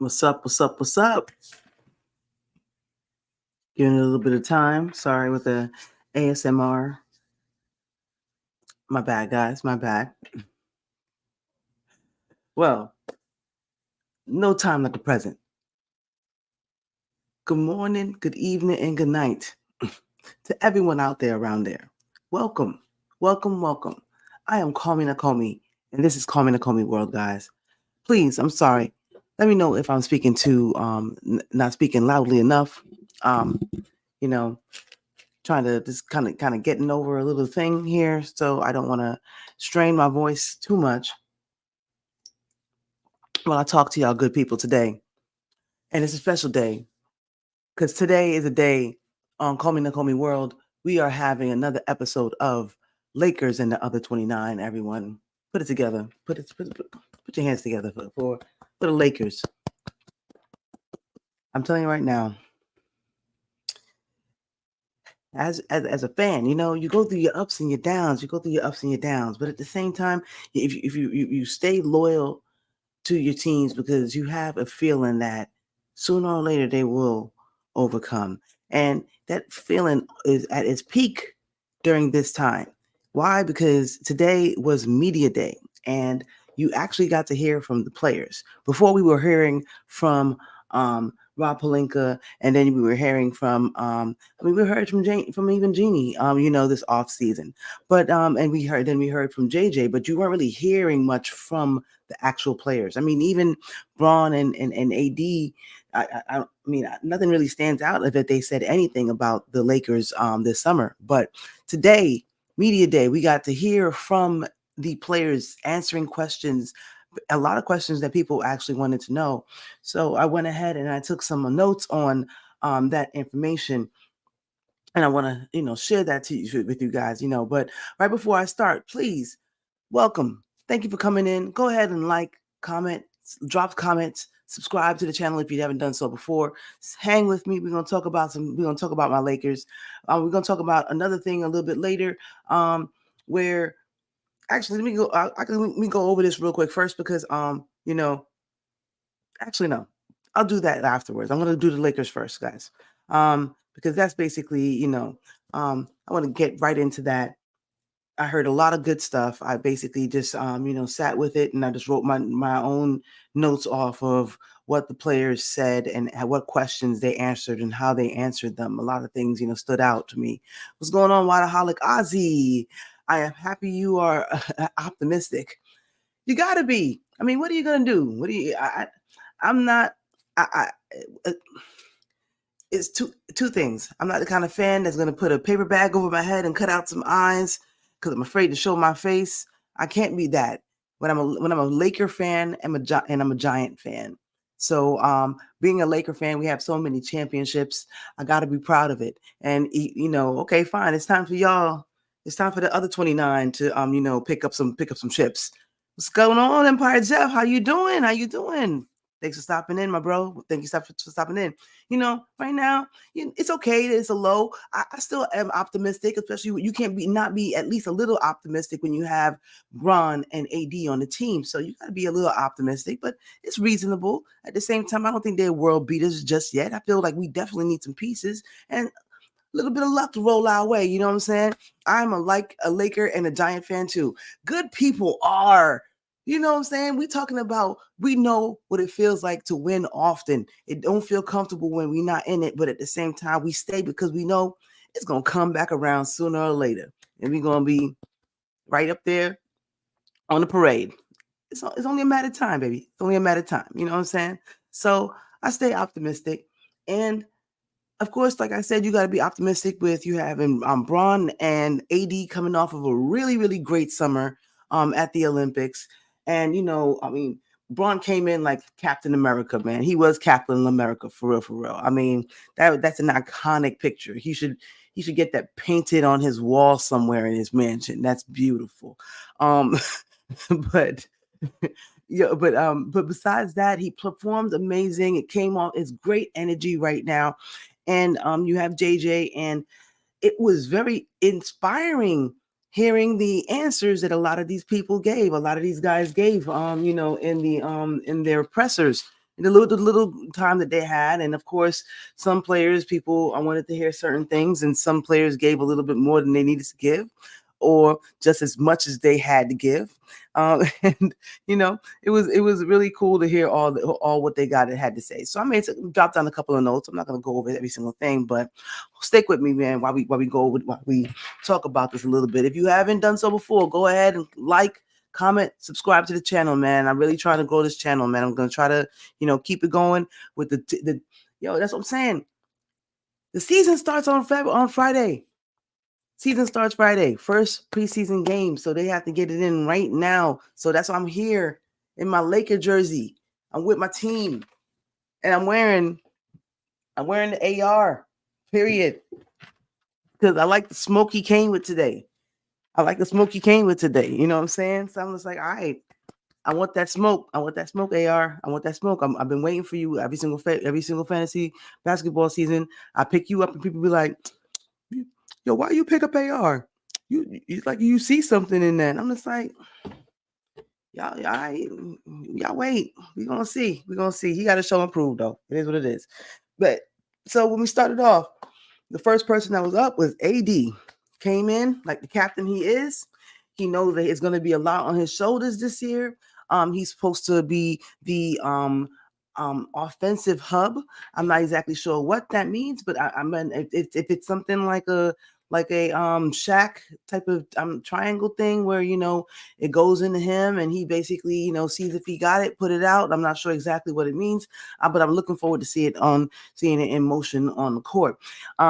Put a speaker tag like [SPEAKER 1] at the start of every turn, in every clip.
[SPEAKER 1] What's up? What's up? What's up? Giving it a little bit of time. Sorry with the ASMR. My bad, guys. My bad. Well, no time like the present. Good morning, good evening, and good night to everyone out there around there. Welcome, welcome, welcome. I am Kami Nakomi, and this is Kami Nakomi World, guys. Please, I'm sorry. Let me know if I'm speaking too, not speaking loudly enough. Um, you know, trying to just kind of getting over a little thing here, so I don't want to strain my voice too much while I talk to y'all good people today. And it's a special day because today is a day on Call Me Nakomi World. We are having another episode of Lakers and the Other 29. Everyone, put it together. Put your hands together for the Lakers. I'm telling you right now, as a fan, you go through your ups and your downs. You go through your ups and your downs, but at the same time, if you stay loyal to your teams because you have a feeling that sooner or later they will overcome, and that feeling is at its peak during this time. Why? Because today was media day, and you actually got to hear from the players. Before we were hearing from Rob Palinka, and then we were hearing from we heard from even Jeannie, this off season. But and we heard from JJ, but you weren't really hearing much from the actual players. I mean, even Braun and AD. I mean, nothing really stands out if they said anything about the Lakers this summer. But today, media day, we got to hear from the players answering questions, a lot of questions that people actually wanted to know. So I went ahead and I took some notes on that information, and I want to share that with you guys. But right before I start, please welcome. Thank you for coming in. Go ahead and like, comment, drop comments, subscribe to the channel if you haven't done so before. Hang with me. We're gonna talk about my Lakers. We're gonna talk about another thing a little bit later. Where actually let me go. Let me go over this real quick first because actually no, I'll do that afterwards. I'm gonna do the Lakers first, guys. Because that's basically I want to get right into that. I heard a lot of good stuff. I basically just sat with it, and I just wrote my own notes off of what the players said and what questions they answered and how they answered them. A lot of things stood out to me. What's going on, Wadaholic Ozzy? I am happy you are optimistic. You got to be. I mean, what are you gonna do? What do you? I'm not. Uh, it's two things. I'm not the kind of fan that's gonna put a paper bag over my head and cut out some eyes because I'm afraid to show my face. I can't be that. When I'm a Laker fan, and I'm a Giant fan. So being a Laker fan, we have so many championships. I got to be proud of it. And okay, fine. It's time for y'all. It's time for the other 29 to pick up some chips. What's going on, Empire Jeff? How you doing? How you doing? Thanks for stopping in, my bro. Thank you for stopping in. Right now, it's okay. It's a low. I still am optimistic, especially you can't not be at least a little optimistic when you have Bron and AD on the team. So you got to be a little optimistic, but it's reasonable. At the same time, I don't think they're world beaters just yet. I feel like we definitely need some pieces and a little bit of luck to roll our way. You know what I'm saying? I'm a Laker and a Giant fan too. Good people are. You know what I'm saying? We know what it feels like to win often. It don't feel comfortable when we're not in it, but at the same time, we stay because we know it's going to come back around sooner or later. And we're going to be right up there on the parade. It's only a matter of time, baby. It's only a matter of time. You know what I'm saying? So I stay optimistic. And of course, like I said, you got to be optimistic with you having Braun and AD coming off of a really, really great summer at the Olympics. And, I mean, Braun came in like Captain America, man. He was Captain America for real, for real. I mean, that's an iconic picture. He should get that painted on his wall somewhere in his mansion. That's beautiful. But yeah, but besides that, he performed amazing. It came off, it's great energy right now. And you have JJ, and it was very inspiring hearing the answers that a lot of these people gave, a lot of these guys gave, in their pressers. the little time that they had. And of course, some players, people, I wanted to hear certain things, and some players gave a little bit more than they needed to give, or just as much as they had to give. And it was really cool to hear all what they got and had to say. So I made drop down a couple of notes. I'm not going to go over every single thing, but stick with me, man, while we talk about this a little bit. If you haven't done so before, go ahead and like, comment, subscribe to the channel, man. I'm really trying to grow this channel, man. I'm going to try to, keep it going with that's what I'm saying. The season starts on Friday. Season starts Friday, first preseason game. So they have to get it in right now. So that's why I'm here in my Laker jersey. I'm with my team. And I'm wearing the AR, period. Because I like the smoke he came with today. You know what I'm saying? So I'm just like, all right, I want that smoke. I want that smoke, AR. I want that smoke. I've been waiting for you every single fantasy basketball season. I pick you up and people be like, yo, why you pick up AR? You like you see something in that. And I'm just like, y'all wait. We're gonna see. He got to show and prove, though. It is what it is. But so when we started off, the first person that was up was AD. Came in like the captain he is. He knows that it's going to be a lot on his shoulders this year. He's supposed to be the offensive hub. I'm not exactly sure what that means, but I mean, if it's something like a Shaq type of triangle thing where it goes into him and he basically sees if he got it, put it out. I'm not sure exactly what it means, but I'm looking forward to seeing it in motion on the court.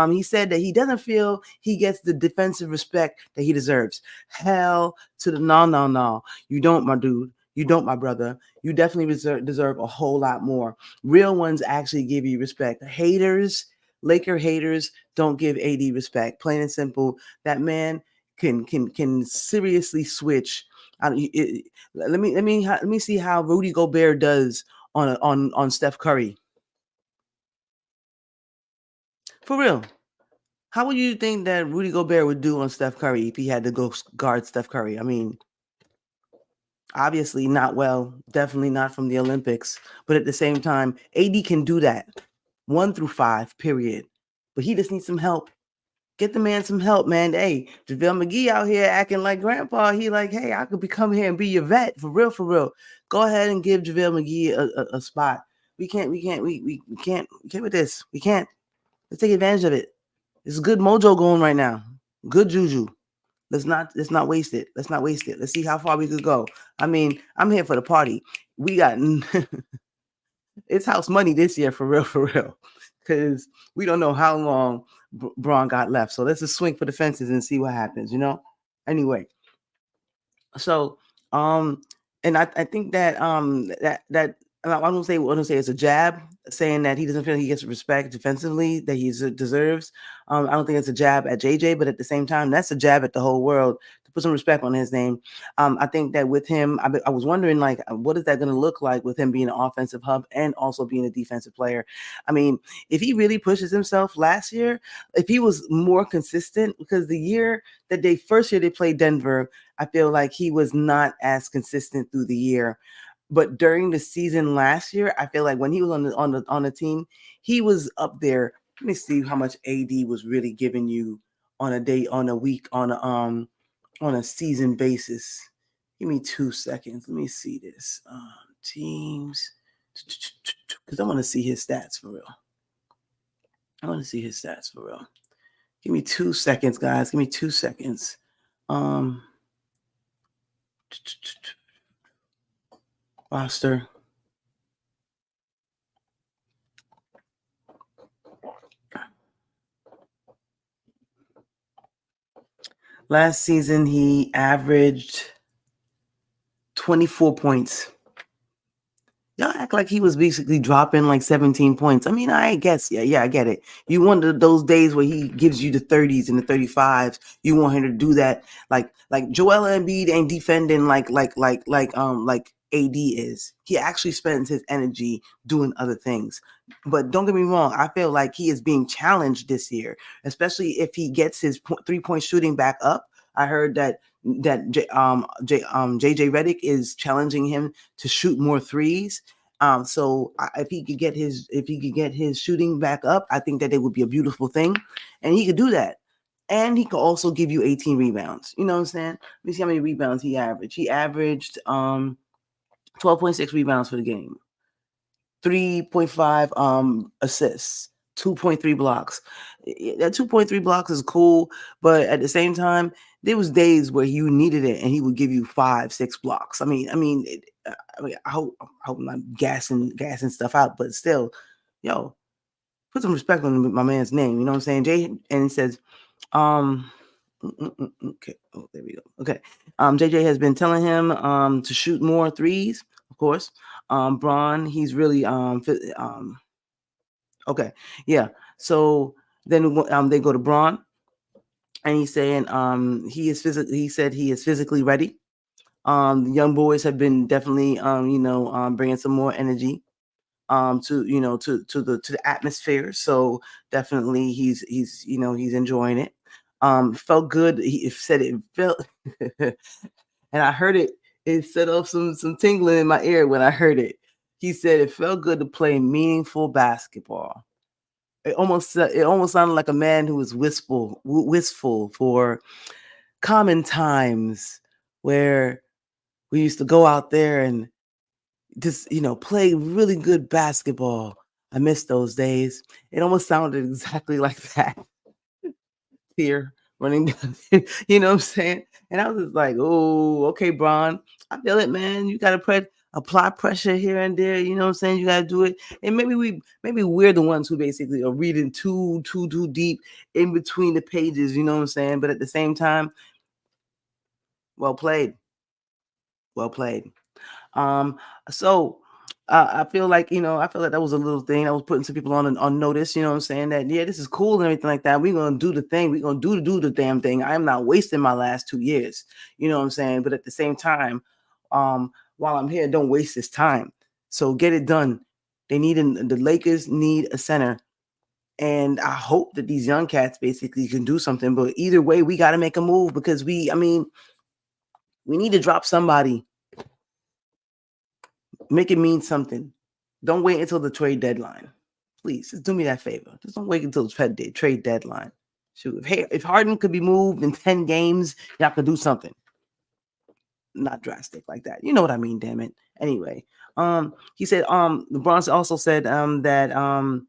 [SPEAKER 1] He said that he doesn't feel he gets the defensive respect that he deserves. Hell to the no. You don't, my dude. You don't, my brother. You definitely deserve a whole lot more. Real ones actually give you respect. Haters, Laker haters, don't give AD respect. Plain and simple. That man can seriously switch. Let me see how Rudy Gobert does on Steph Curry. For real. How would you think that Rudy Gobert would do on Steph Curry if he had to go guard Steph Curry? I mean, obviously not well, definitely not from the Olympics, but at the same time, AD can do that 1 through 5, period. But he just needs some help. Get the man some help, man. Hey, JaVale McGee out here acting like grandpa. He like, hey, I could come here and be your vet for real, for real. Go ahead and give JaVale McGee a spot. We can't with this. We can't. Let's take advantage of it. It's good mojo going right now. Good juju. Let's not waste it. Let's see how far we could go. I mean, I'm here for the party. We got it's house money this year for real. Because we don't know how long Braun got left. So let's just swing for the fences and see what happens, Anyway. So and I think that that I don't say it's a jab saying that he doesn't feel he gets respect defensively that he deserves. I don't think it's a jab at JJ, but at the same time, that's a jab at the whole world to put some respect on his name. I think that with him, I was wondering, like, what is that going to look like with him being an offensive hub and also being a defensive player? I mean, if he really pushes himself last year, if he was more consistent, because the first year they played Denver, I feel like he was not as consistent through the year. But during the season last year, I feel like when he was on the team, he was up there. Let me see how much AD was really giving you on a day, on a week, on a season basis. Give me 2 seconds. Let me see this. Teams, because I want to see his stats for real. Give me 2 seconds, guys. Give me 2 seconds. Roster. Last season, he averaged 24 points. Y'all act like he was basically dropping like 17 points. I mean, I guess, yeah, I get it. You want those days where he gives you the 30s and the 35s. You want him to do that, like Joel Embiid ain't defending like AD is. He actually spends his energy doing other things. But don't get me wrong, I feel like he is being challenged this year, especially if he gets his 3-point shooting back up. I heard that JJ Redick is challenging him to shoot more threes. So if he could get his shooting back up, I think that it would be a beautiful thing, and he could do that. And he could also give you 18 rebounds. You know what I'm saying? Let me see how many rebounds he averaged. He averaged 12.6 rebounds for the game, 3.5 assists, 2.3 blocks. That 2.3 blocks is cool, but at the same time, there was days where you needed it and he would give you 5, 6 blocks. I hope I'm not gassing stuff out, but still, yo, put some respect on my man's name. You know what I'm saying? Jay, and it says, um, okay. Oh, there we go. Okay. JJ has been telling him to shoot more threes, of course. Braun, he's really okay. Yeah. So then they go to Braun, and he's saying he said he is physically ready. The young boys have been definitely bringing some more energy to the atmosphere. So definitely he's enjoying it. Felt good. He said it felt, and I heard it. It set off some tingling in my ear when I heard it. He said it felt good to play meaningful basketball. It almost sounded like a man who was wistful for common times where we used to go out there and just play really good basketball. I miss those days. It almost sounded exactly like that. Here running down, you know what I'm saying? And I was just like, oh, okay, Bron, I feel it, man. You gotta apply pressure here and there, you know what I'm saying? You gotta do it. And maybe we're the ones who basically are reading too deep in between the pages, you know what I'm saying? But at the same time, well played. Well played. Um, so I feel like that was a little thing that was putting some people on notice. You know what I'm saying? That yeah, this is cool and everything like that. We're gonna do the thing. We're gonna do the damn thing. I am not wasting my last 2 years. You know what I'm saying? But at the same time, while I'm here, don't waste this time. So get it done. The Lakers need a center. And I hope that these young cats basically can do something. But either way, we got to make a move because we need to drop somebody. Make it mean something. Don't wait until the trade deadline. Please, just do me that favor. Just don't wait until the trade deadline. Shoot, if Harden could be moved in 10 games, y'all could do something. Not drastic like that. You know what I mean, damn it. Anyway, he said, LeBron also said that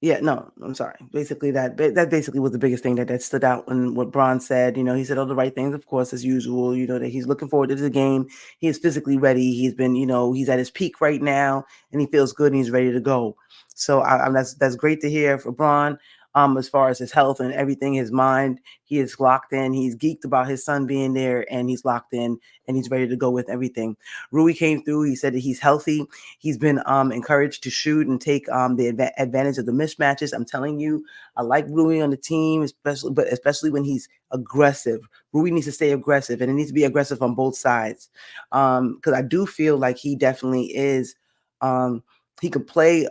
[SPEAKER 1] yeah, no, I'm sorry. Basically, that basically was the biggest thing that stood out when what Bron said. He said all the right things, of course, as usual. That he's looking forward to the game. He is physically ready. He's been, he's at his peak right now, and he feels good and he's ready to go. So that's great to hear for Bron. As far as his health and everything, his mind, he is locked in. He's geeked about his son being there, and he's locked in, and he's ready to go with everything. Rui came through. He said that he's healthy. He's been encouraged to shoot and take the advantage of the mismatches. I'm telling you, I like Rui on the team, especially when he's aggressive. Rui needs to stay aggressive, and it needs to be aggressive on both sides. Because I do feel like he definitely is. He could play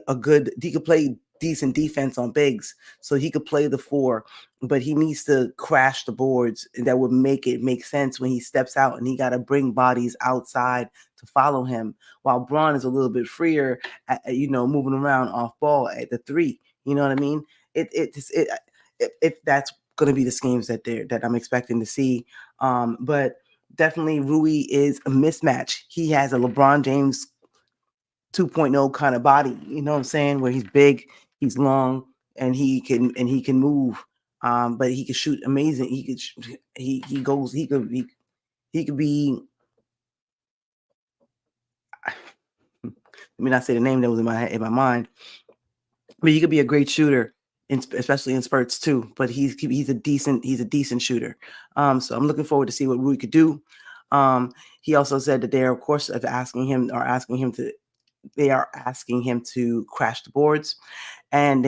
[SPEAKER 1] decent defense on bigs, so he could play the 4, but he needs to crash the boards. That would make it make sense when he steps out, and he got to bring bodies outside to follow him, while Bron is a little bit freer moving around off ball at the 3. You know what I mean? If that's going to be the schemes that I'm expecting to see, but definitely Rui is a mismatch. He has a LeBron James 2.0 kind of body, you know what I'm saying, where he's big, he's long, and he can move. But he can shoot amazing. He could be. Let me not say the name that was in my mind, but he could be a great shooter, especially in spurts too. But he's a decent shooter. So I'm looking forward to see what Rui could do. He also said that they are, of course, asking him to crash the boards, and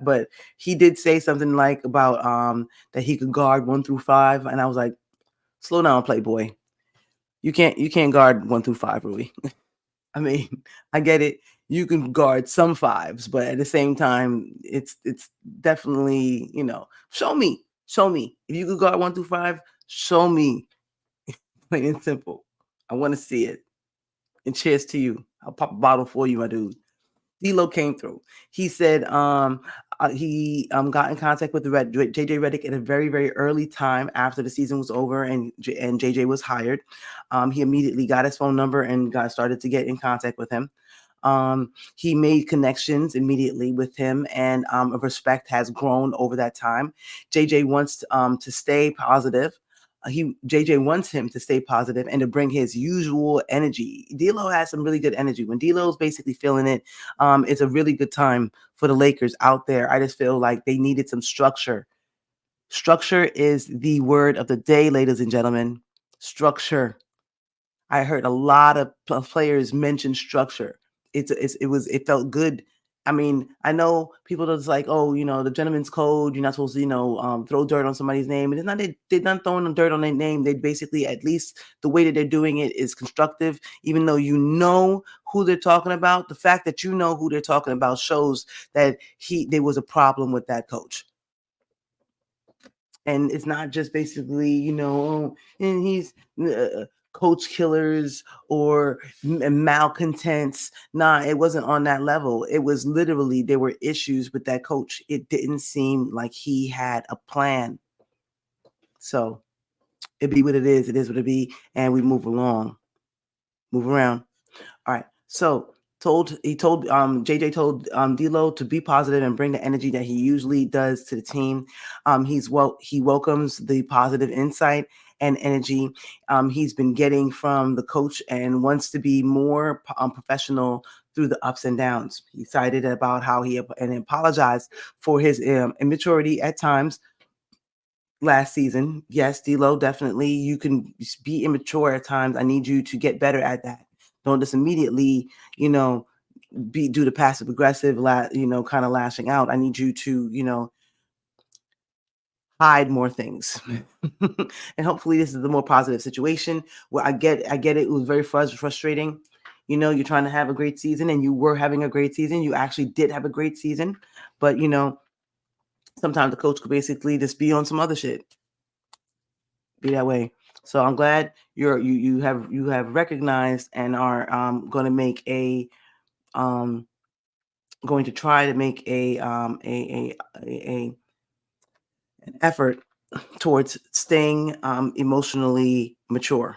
[SPEAKER 1] but he did say something like about that he could guard 1 through 5, and I was like, slow down, Playboy. You can't guard 1 through 5, really. I mean, I get it. You can guard some 5s, but at the same time, it's definitely, show me if you could guard 1 through 5. Show me, plain and simple. I want to see it. And cheers to you. I'll pop a bottle for you, my dude. D'Lo came through. He said he got in contact with the JJ Redick at a very, very early time after the season was over and JJ was hired. He immediately got his phone number and started to get in contact with him. He made connections immediately with him, and respect has grown over that time. JJ wants to stay positive. JJ wants him to stay positive and to bring his usual energy. D'Lo has some really good energy. When D'Lo's basically feeling it, it's a really good time for the Lakers out there. I just feel like they needed some structure. Structure is the word of the day, ladies and gentlemen. Structure. I heard a lot of players mention structure. It felt good. I mean, I know people are just like, oh, the gentleman's code. You're not supposed to, throw dirt on somebody's name. And it's not they're not throwing dirt on their name. They basically, at least the way that they're doing it is constructive. Even though you know who they're talking about, the fact that you know who they're talking about shows that there was a problem with that coach. And it's not just basically, and he's coach killers or malcontents. Nah, it wasn't on that level. It was literally there were issues with that coach. It didn't seem like he had a plan. So it be what it is. It is what it be, and we move along, move around. All right. So JJ told D'Lo to be positive and bring the energy that he usually does to the team. He welcomes the positive insight and energy he's been getting from the coach and wants to be more professional through the ups and downs. He cited about how he apologized for his immaturity at times last season. Yes, D'Lo, definitely. You can be immature at times. I need you to get better at that. Don't just immediately, do the passive aggressive, kind of lashing out. I need you to, hide more things. And hopefully this is the more positive situation where I get it. It was very frustrating. You're trying to have a great season and you were having a great season. You actually did have a great season, but sometimes the coach could basically just be on some other shit. Be that way. So I'm glad you have recognized and are going to make going to try to make an effort towards staying emotionally mature.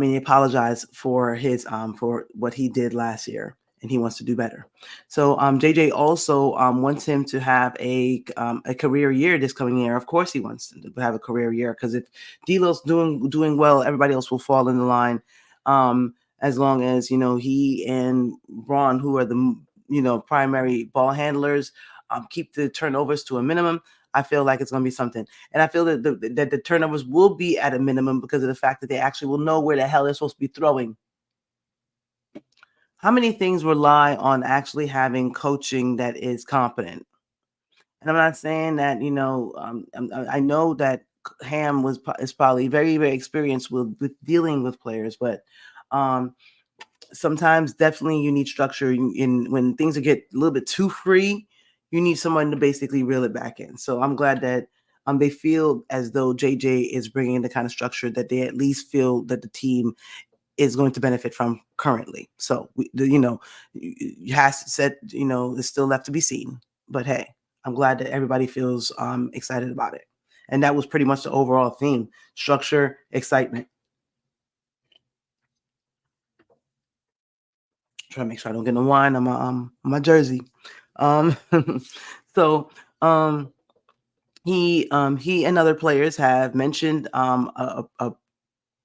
[SPEAKER 1] He apologized for his for what he did last year, and he wants to do better. So JJ also wants him to have a career year this coming year. Of course, he wants to have a career year because if D'Lo's doing well, everybody else will fall in the line. As long as he and Braun, who are the primary ball handlers, keep the turnovers to a minimum. I feel like it's going to be something. And I feel that the turnovers will be at a minimum because of the fact that they actually will know where the hell they're supposed to be throwing. How many things rely on actually having coaching that is competent? And I'm not saying that, I know that Ham is probably very, very experienced with dealing with players, but sometimes definitely you need structure in when things get a little bit too free. You need someone to basically reel it back in. So I'm glad that they feel as though JJ is bringing the kind of structure that they at least feel that the team is going to benefit from currently. So has said it's still left to be seen. But hey, I'm glad that everybody feels excited about it. And that was pretty much the overall theme: structure, excitement. Try to make sure I don't get no wine on my jersey. So he and other players have mentioned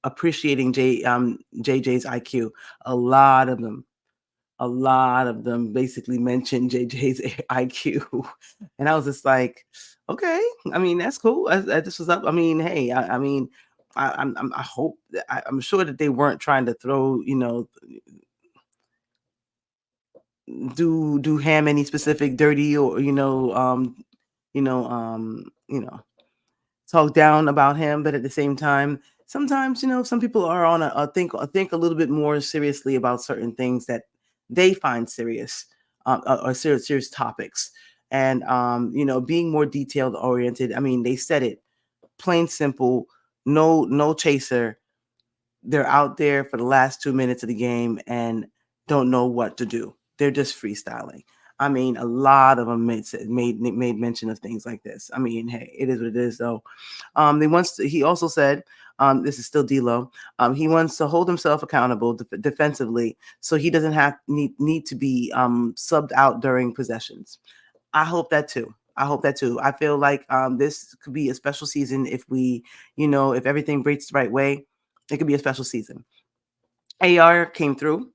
[SPEAKER 1] appreciating JJ's IQ. A lot of them basically mentioned JJ's IQ, and I was just like, okay, I mean that's cool. This was up. I mean, hey, I hope I'm sure that they weren't trying to throw do Ham any specific dirty or talk down about him, but at the same time sometimes some people are on think a little bit more seriously about certain things that they find serious or serious topics, and being more detailed oriented. I mean, they said it plain simple. no chaser. They're out there for the last 2 minutes of the game and don't know what to do. They're just freestyling. I mean, a lot of them made mention of things like this. I mean, hey, it is what it is, though. He also said, this is still D'Lo. He wants to hold himself accountable defensively, so he doesn't need to be subbed out during possessions. I hope that too. I hope that too. I feel like this could be a special season if we, if everything breaks the right way, it could be a special season. AR came through.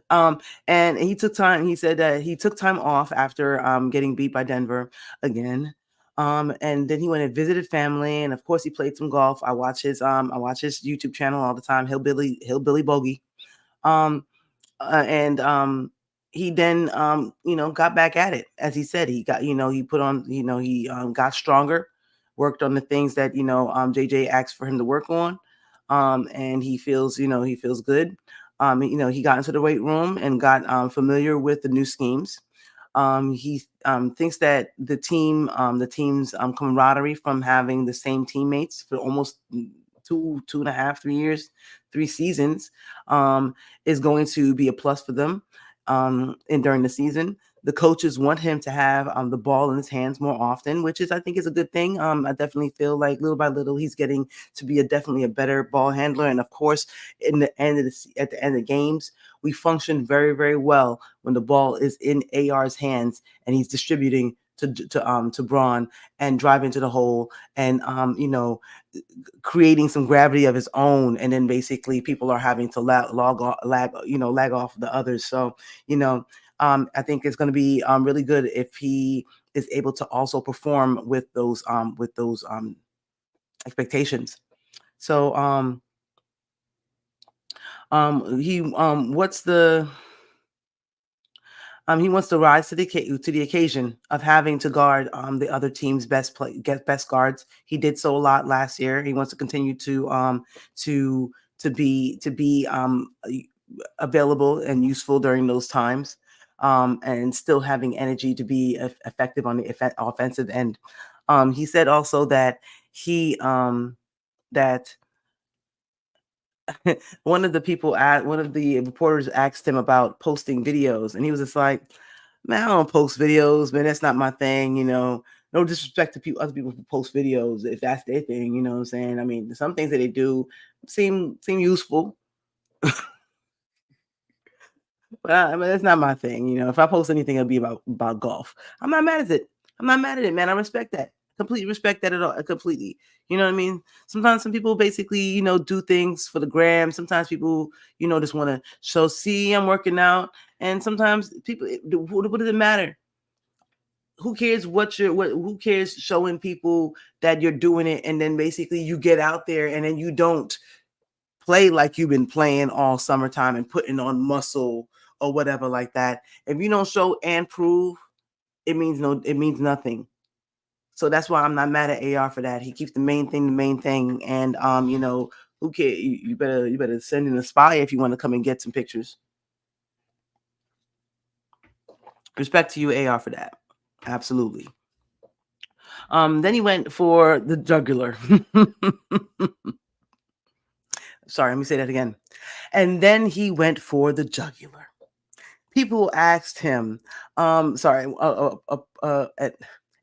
[SPEAKER 1] um, and he took time. He said that he took time off after getting beat by Denver again. And then he went and visited family, and of course he played some golf. I watch his YouTube channel all the time, Hillbilly Bogey. And he then got back at it. As he said, he got, he put on, he got stronger, worked on the things that JJ asked for him to work on. And he feels good. He got into the weight room and got familiar with the new schemes. He thinks that the team's camaraderie from having the same teammates for almost 2.5, 3 years, 3 seasons, is going to be a plus for them. And during the season, the coaches want him to have the ball in his hands more often, which I think is a good thing. I definitely feel like little by little he's getting to be definitely a better ball handler. And of course, at the end of games, we function very, very well when the ball is in AR's hands and he's distributing to Braun and driving to the hole and creating some gravity of his own, and then basically people are having to lag off the others. So I think it's going to be really good if he is able to also perform with those expectations. So he wants to rise to the occasion of having to guard the other team's best guards. He did so a lot last year. He wants to continue to be available and useful during those times, and still having energy to be effective on the offensive end. He said also that that one of the reporters asked him about posting videos, and he was just like, "Man, I don't post videos, man. That's not my thing. No disrespect to other people who post videos if that's their thing. You know what I'm saying? I mean, some things that they do seem useful, but I mean, that's not my thing. If I post anything, it'll be about golf. I'm not mad at it. I'm not mad at it, man. I respect that. Completely respect that at all. Completely. You know what I mean? Sometimes some people basically, do things for the gram. Sometimes people, just want to show, see, I'm working out. And sometimes people, what does it matter? Who cares who cares showing people that you're doing it, and then basically you get out there and then you don't play like you've been playing all summertime and putting on muscle or whatever like that. If you don't show and prove, it means nothing. So that's why I'm not mad at AR for that. He keeps the main thing. And who cares? You better send in a spy if you want to come and get some pictures. Respect to you, AR, for that. Absolutely. Then he went for the jugular. Sorry, let me say that again. And then he went for the jugular. People asked him, a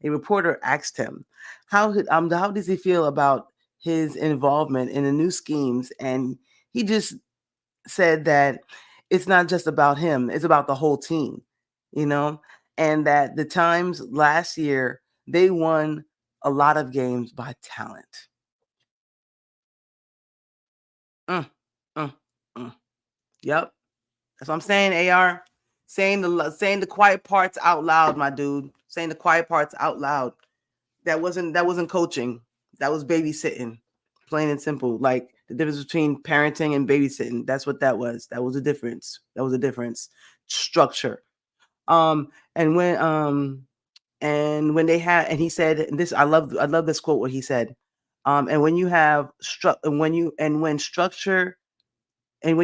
[SPEAKER 1] reporter asked him, how does he feel about his involvement in the new schemes? And he just said that it's not just about him, it's about the whole team, and that the Times last year, they won a lot of games by talent. Mm, mm, mm. Yep. That's what I'm saying, AR. Saying the quiet parts out loud, my dude. Saying the quiet parts out loud. That wasn't coaching. That was babysitting. Plain and simple. Like the difference between parenting and babysitting. That's what that was. That was a difference. Structure. And when they had, and he said this, I love this quote what he said. And when you have structure and when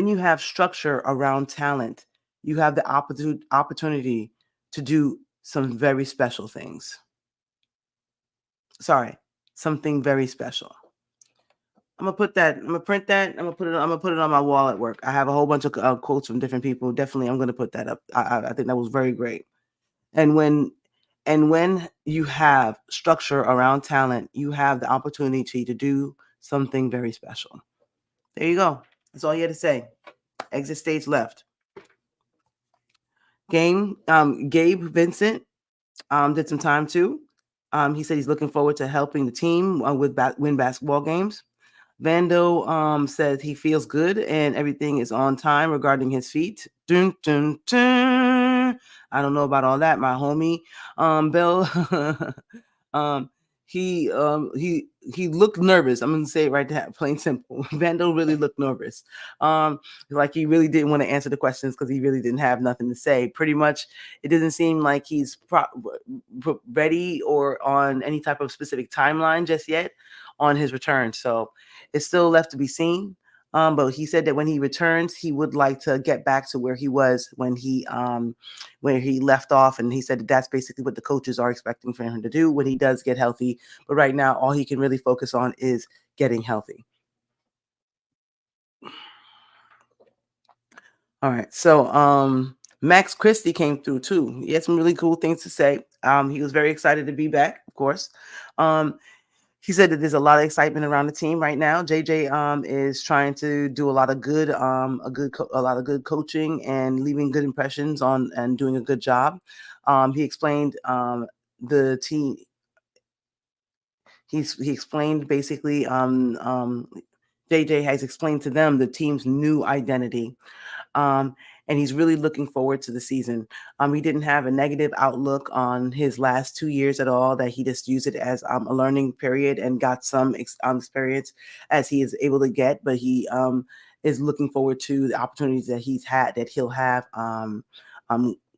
[SPEAKER 1] you have structure around talent, you have the opportunity to do some very special things. Sorry, something very special. I'm gonna put that. I'm gonna print that. I'm gonna put it on my wall at work. I have a whole bunch of quotes from different people. Definitely, I'm gonna put that up. I think that was very great. And when you have structure around talent, you have the opportunity to do something very special. There you go. That's all you had to say. Exit stage left. Gabe Vincent did some time too. He said he's looking forward to helping the team win basketball games. Vando says he feels good and everything is on time regarding his feet. Dun, dun, dun. I don't know about all that, my homie. Bill, he looked nervous. I'm gonna say it right there, plain simple. Vando really looked nervous. Like he really didn't want to answer the questions because he really didn't have nothing to say. Pretty much, it doesn't seem like he's ready or on any type of specific timeline just yet on his return. So it's still left to be seen. But he said that when he returns, he would like to get back to where he was when he left off, and he said that that's basically what the coaches are expecting for him to do when he does get healthy. But right now, all he can really focus on is getting healthy. All right, so Max Christie came through too. He had some really cool things to say. He was very excited to be back, of course. He said that there's a lot of excitement around the team right now. JJ is trying to do a lot of good, a lot of good coaching and leaving good impressions on and doing a good job. He explained the team. He explained basically. JJ has explained to them the team's new identity. And he's really looking forward to the season. He didn't have a negative outlook on his last 2 years at all, that he just used it as a learning period and got some experience as he is able to get. But he is looking forward to the opportunities that he'll have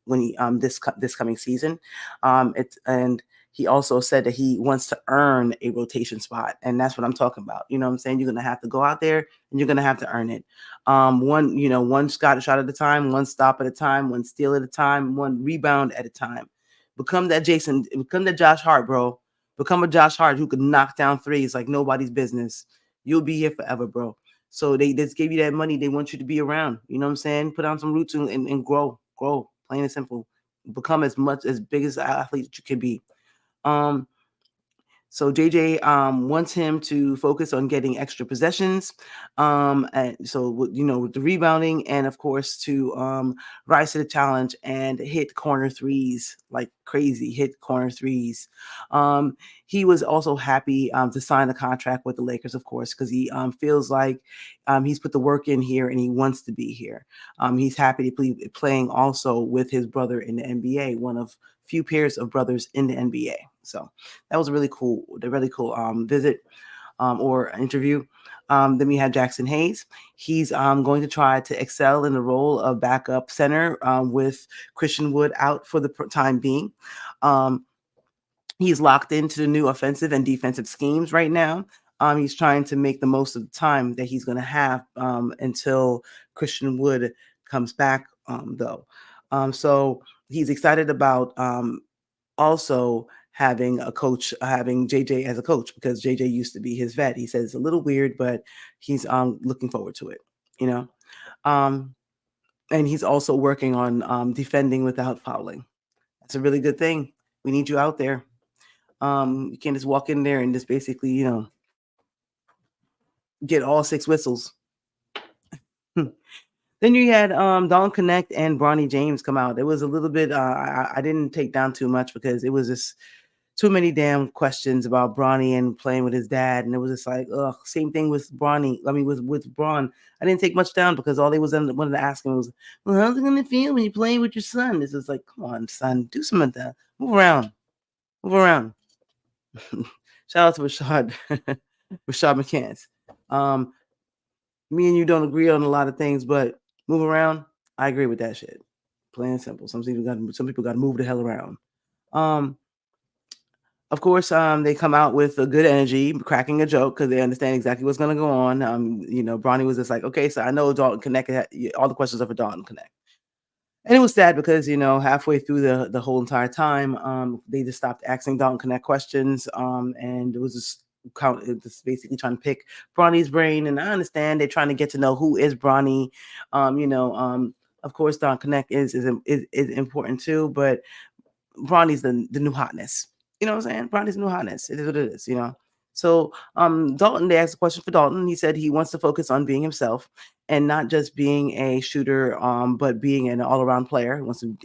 [SPEAKER 1] when he this coming season. And he also said that he wants to earn a rotation spot. And that's what I'm talking about. You know what I'm saying? You're going to have to go out there and you're going to have to earn it. One shot at a time, one stop at a time, one steal at a time, one rebound at a time. Become that Josh Hart, bro. Become a Josh Hart who could knock down threes like nobody's business. You'll be here forever, bro. So they just gave you that money. They want you to be around. You know what I'm saying? Put on some roots and grow, plain and simple. Become as big as an athlete that you can be. So JJ wants him to focus on getting extra possessions, and so with the rebounding, and of course to rise to the challenge and hit corner threes like crazy. Hit corner threes. He was also happy to sign a contract with the Lakers, of course, because he feels like he's put the work in here and he wants to be here. He's happy to be playing also with his brother in the NBA, one of few pairs of brothers in the NBA. So that was a really cool visit or interview. Then we had Jackson Hayes. He's going to try to excel in the role of backup center with Christian Wood out for the time being. He's locked into the new offensive and defensive schemes right now. He's trying to make the most of the time that he's going to have until Christian Wood comes back, though. So he's excited about also having JJ as a coach, because JJ used to be his vet. He says it's a little weird, but he's looking forward to it, and he's also working on defending without fouling. That's a really good thing. We need you out there. You can't just walk in there and just basically, get all 6 whistles. Then you had Dalton Knecht and Bronny James come out. It was a little bit I didn't take down too much because it was just too many damn questions about Bronny and playing with his dad. And it was just like, ugh, same thing with Bronny. I mean, with Bron. I didn't take much down because all they wanted to ask him was, well, how's it going to feel when you're playing with your son? This is like, come on, son, do some of that. Move around. Shout out to Rashad McCants. Me and you don't agree on a lot of things, but move around. I agree with that shit. Plain and simple. Some people got to move the hell around. Of course, they come out with a good energy, cracking a joke because they understand exactly what's going to go on. Bronny was just like, okay, so I know Dalton Knecht, all the questions are for Dalton Knecht. And it was sad because, halfway through the whole entire time, they just stopped asking Dalton Knecht questions. And it was just It's basically trying to pick Bronny's brain, and I understand they're trying to get to know who is Bronny. You know, of course, Don Connect is important too, but Bronny's the new hotness. You know what I'm saying? Bronny's the new hotness. It is what it is, you know. So Dalton, they asked a question for Dalton. He said he wants to focus on being himself and not just being a shooter, but being an all-around player. He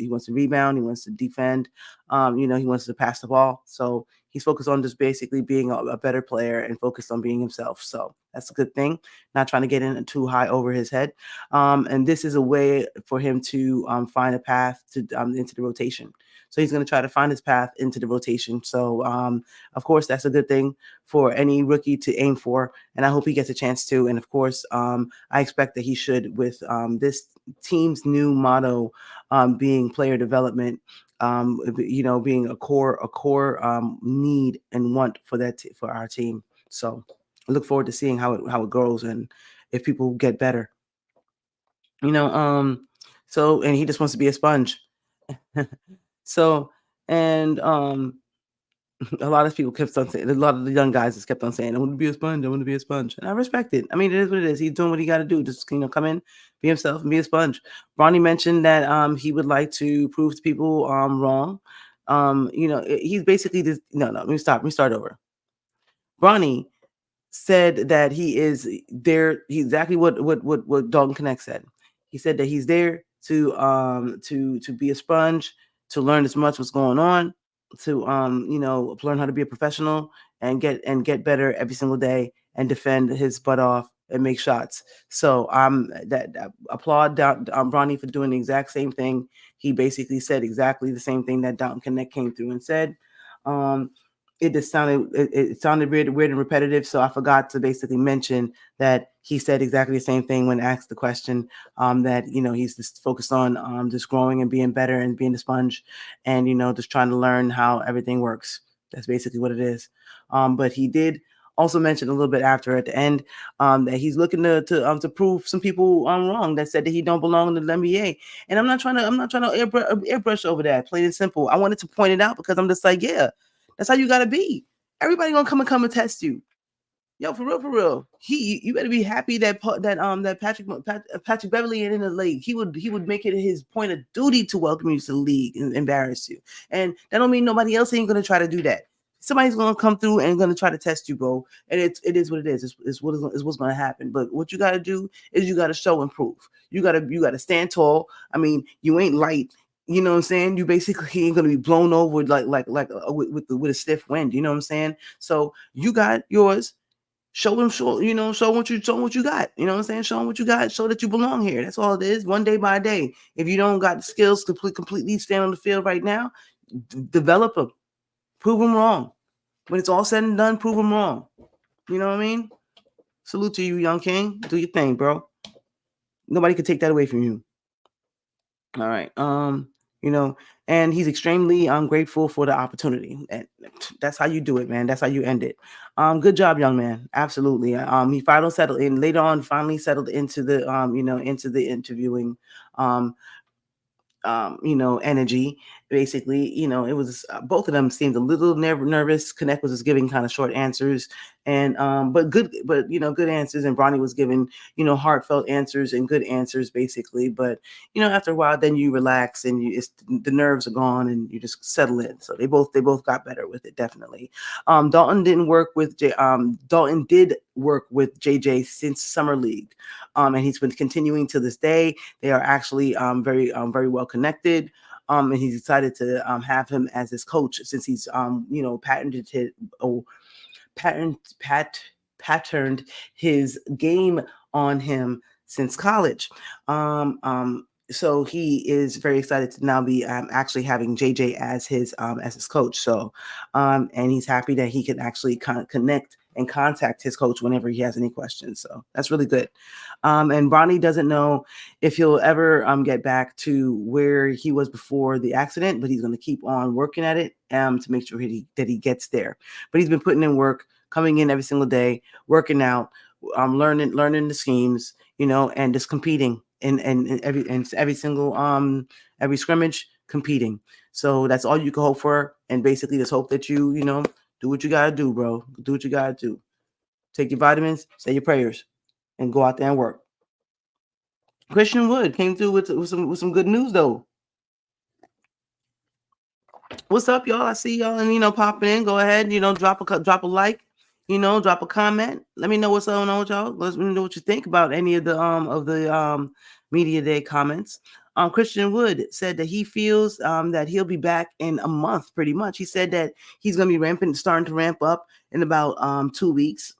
[SPEAKER 1] wants to rebound, he wants to defend, you know, he wants to pass the ball. So he's focused on just basically being a better player and focused on being himself. So that's a good thing. Not trying to get in too high over his head. And this is a way for him to find a path to into the rotation. So he's going to try to find his path into the rotation. So, of course, that's a good thing for any rookie to aim for. And I hope he gets a chance to. And of course, I expect that he should with this team's new motto being player development. You know, being a core need and want for for our team. So I look forward to seeing how it goes and if people get better. You know, so and he just wants to be a sponge. So, and a lot of people kept on saying, a lot of the young guys just kept on saying, I want to be a sponge, I want to be a sponge. And I respect it. I mean, it is what it is. He's doing what he got to do. Just, you know, come in, be himself, and be a sponge. Ronnie mentioned that he would like to prove to people wrong. You know, he's basically this. No, let me stop. Let me start over. Ronnie said that he is there. He's exactly what Dalton Connect said. He said that he's there to be a sponge, to learn as much what's going on, to you know, learn how to be a professional and get better every single day and defend his butt off and make shots. So that applaud Bronny for doing the exact same thing. He basically said exactly the same thing that Dalton Connect came through and said. It just sounded weird and repetitive. So I forgot to basically mention that he said exactly the same thing when asked the question, that, you know, he's just focused on just growing and being better and being a sponge and, you know, just trying to learn how everything works. That's basically what it is. But he did also mention a little bit after at the end that he's looking to prove some people wrong that said that he don't belong in the NBA. And I'm not trying to airbrush over that. Plain and simple. I wanted to point it out because I'm just like, yeah, that's how you gotta be. Everybody gonna come and test you. Yo, for real, for real. You better be happy that Patrick Beverly ain't in the league. He would make it his point of duty to welcome you to the league and embarrass you. And that don't mean nobody else ain't gonna try to do that. Somebody's gonna come through and gonna try to test you, bro. And it is what it is. It's what's gonna happen. But what you gotta do is you gotta show and prove. You gotta stand tall. I mean, you ain't light. You know what I'm saying? You basically ain't gonna be blown over with a stiff wind. You know what I'm saying? So you got yours. Show what you got. You know what I'm saying? Show them what you got. Show that you belong here. That's all it is. One day by day. If you don't got the skills to completely stand on the field right now, develop them. Prove them wrong. When it's all said and done, prove them wrong. You know what I mean? Salute to you, young king. Do your thing, bro. Nobody can take that away from you. All right. You know, and he's extremely grateful for the opportunity. And that's how you do it, man. That's how you end it. Good job, young man. Absolutely. He finally settled in later on, finally settled into the into the interviewing you know, energy. Basically, you know, it was both of them seemed a little nervous. Connect was just giving kind of short answers, and but you know, good answers. And Bronny was giving, you know, heartfelt answers and good answers, basically. But you know, after a while, then you relax and the nerves are gone and you just settle in. So they both got better with it, definitely. Dalton didn't work with Dalton did work with JJ since summer league, and he's been continuing to this day. They are actually very well connected. And he's excited to have him as his coach since he's you know, patterned his game on him since college. So he is very excited to now be actually having JJ as his coach. So and he's happy that he can actually connect and contact his coach whenever he has any questions. So that's really good. And Bronny doesn't know if he'll ever get back to where he was before the accident, but he's going to keep on working at it to make sure that he gets there. But he's been putting in work, coming in every single day, working out, learning the schemes, you know, and just competing in every single every scrimmage, competing. So that's all you can hope for, and basically just hope that you know, Do what you gotta do, bro. Do what you gotta do. Take your vitamins, say your prayers, and go out there and work. Christian Wood came through with some good news though. What's up, y'all? I see y'all and popping in. Go ahead, drop a like, drop a comment. Let me know what's going on with y'all. Let me know what you think about any of the media day comments. Christian Wood said that he feels that he'll be back in a month, pretty much. He said that he's gonna be starting to ramp up in about 2 weeks.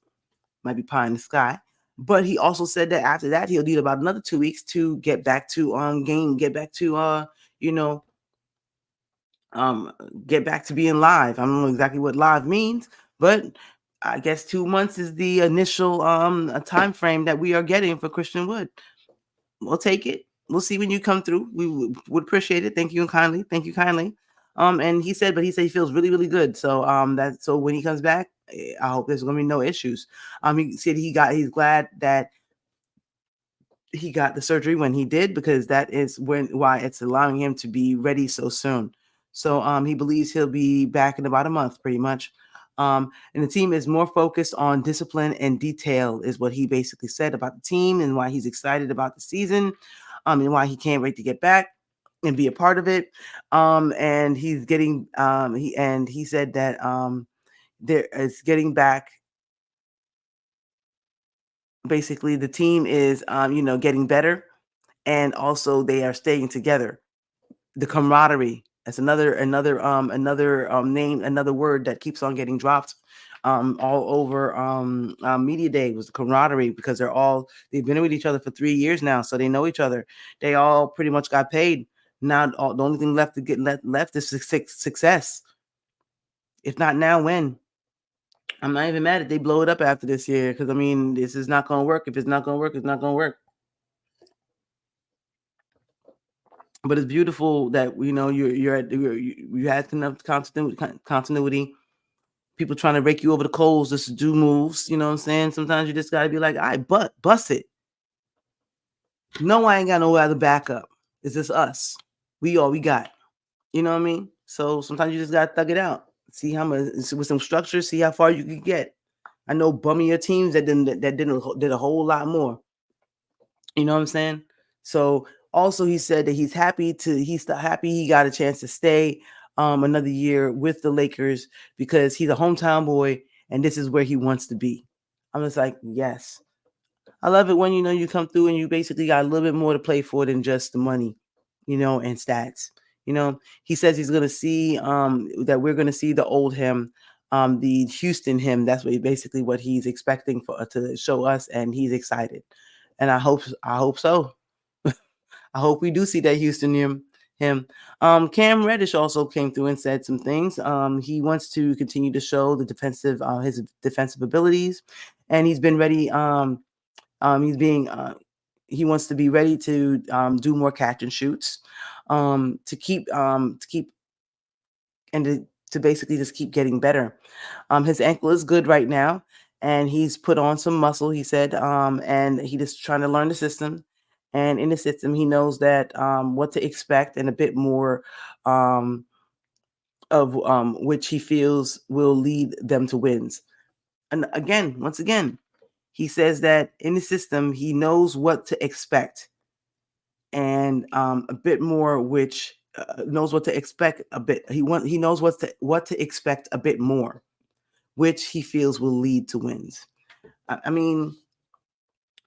[SPEAKER 1] Might be pie in the sky. But he also said that after that he'll need about another 2 weeks to get back to you know get back to being live. I don't know exactly what live means, but I guess 2 months is the initial time frame that we are getting for Christian Wood. We'll take it. We'll see when you come through. We would appreciate it. Thank you kindly. And he said he feels really, really good. So so when he comes back, I hope there's gonna be no issues. He said he's glad that he got the surgery when he did, because that is why it's allowing him to be ready so soon. So he believes he'll be back in about a month, pretty much. And the team is more focused on discipline and detail, is what he basically said about the team and why he's excited about the season, and why he can't wait to get back and be a part of it. And he's getting he said that there is getting back. Basically, the team is getting better, and also they are staying together. The camaraderie. That's another name, another word that keeps on getting dropped all over media day, was the camaraderie, because they've been with each other for 3 years now, so they know each other. They all pretty much got paid. Now the only thing left to get left is success. If not now, when? I'm not even mad if they blow it up after this year, because I mean, this is not going to work. If it's not going to work, it's not going to work. But it's beautiful that you had enough continuity. People trying to rake you over the coals just to do moves. You know what I'm saying? Sometimes you just got to be like, all right, bust it. No, I ain't got no other backup. It's just us. We all we got. You know what I mean? So sometimes you just got to thug it out. See how much with some structure. See how far you can get. I know bummier teams that did a whole lot more. You know what I'm saying? So also he said that he's happy he got a chance to stay another year with the Lakers, because he's a hometown boy and this is where he wants to be. I'm just like, yes. I love it when you come through and you basically got a little bit more to play for than just the money, and stats. He says he's gonna see that we're gonna see the old him, the Houston him. That's basically what he's expecting to show us, and he's excited. And I hope so. I hope we do see that Houston him. Cam Reddish also came through and said some things. He wants to continue to show his defensive abilities, and he's been ready. He wants to be ready to do more catch and shoots, to keep and to basically just keep getting better. His ankle is good right now, and he's put on some muscle, he said, and he just trying to learn the system. And in the system, he knows that what to expect, and a bit more of which he feels will lead them to wins. And once again, he says that in the system, he knows what to expect, and a bit more, which knows what to expect a bit. He knows what to expect a bit more, which he feels will lead to wins. I mean,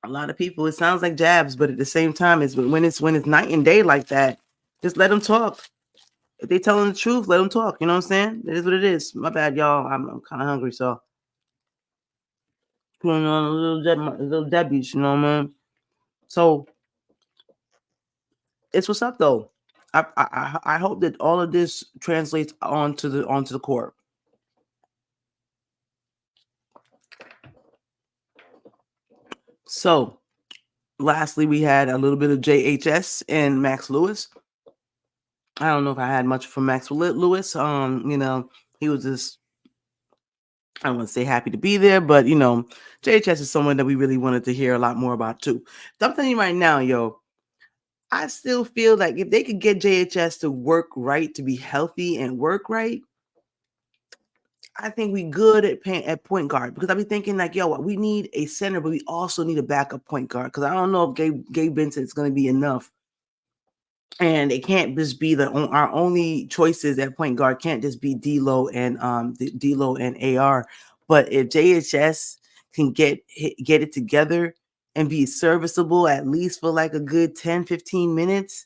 [SPEAKER 1] a lot of people, it sounds like jabs, but at the same time, it's when it's night and day like that. Just let them talk. If they telling the truth, let them talk. You know what I'm saying? It is what it is. My bad, y'all. I'm kind of hungry, so putting on a little Debbie's. You know what I mean? So it's what's up though. I hope that all of this translates onto the court. So lastly, we had a little bit of JHS and Max Lewis. I don't know if I had much from Max Lewis. He was just, I don't want to say happy to be there, but JHS is someone that we really wanted to hear a lot more about too. So I'm telling you right now, yo, I still feel like if they could get JHS to work right, to be healthy and work right, I think we good at point guard because I be thinking like, yo, we need a center, but we also need a backup point guard because I don't know if Gabe Vincent is going to be enough, and it can't just be our only choices at point guard can't just be D'Lo and D'Lo and AR, but if JHS can get it together and be serviceable at least for like a good 10-15 minutes,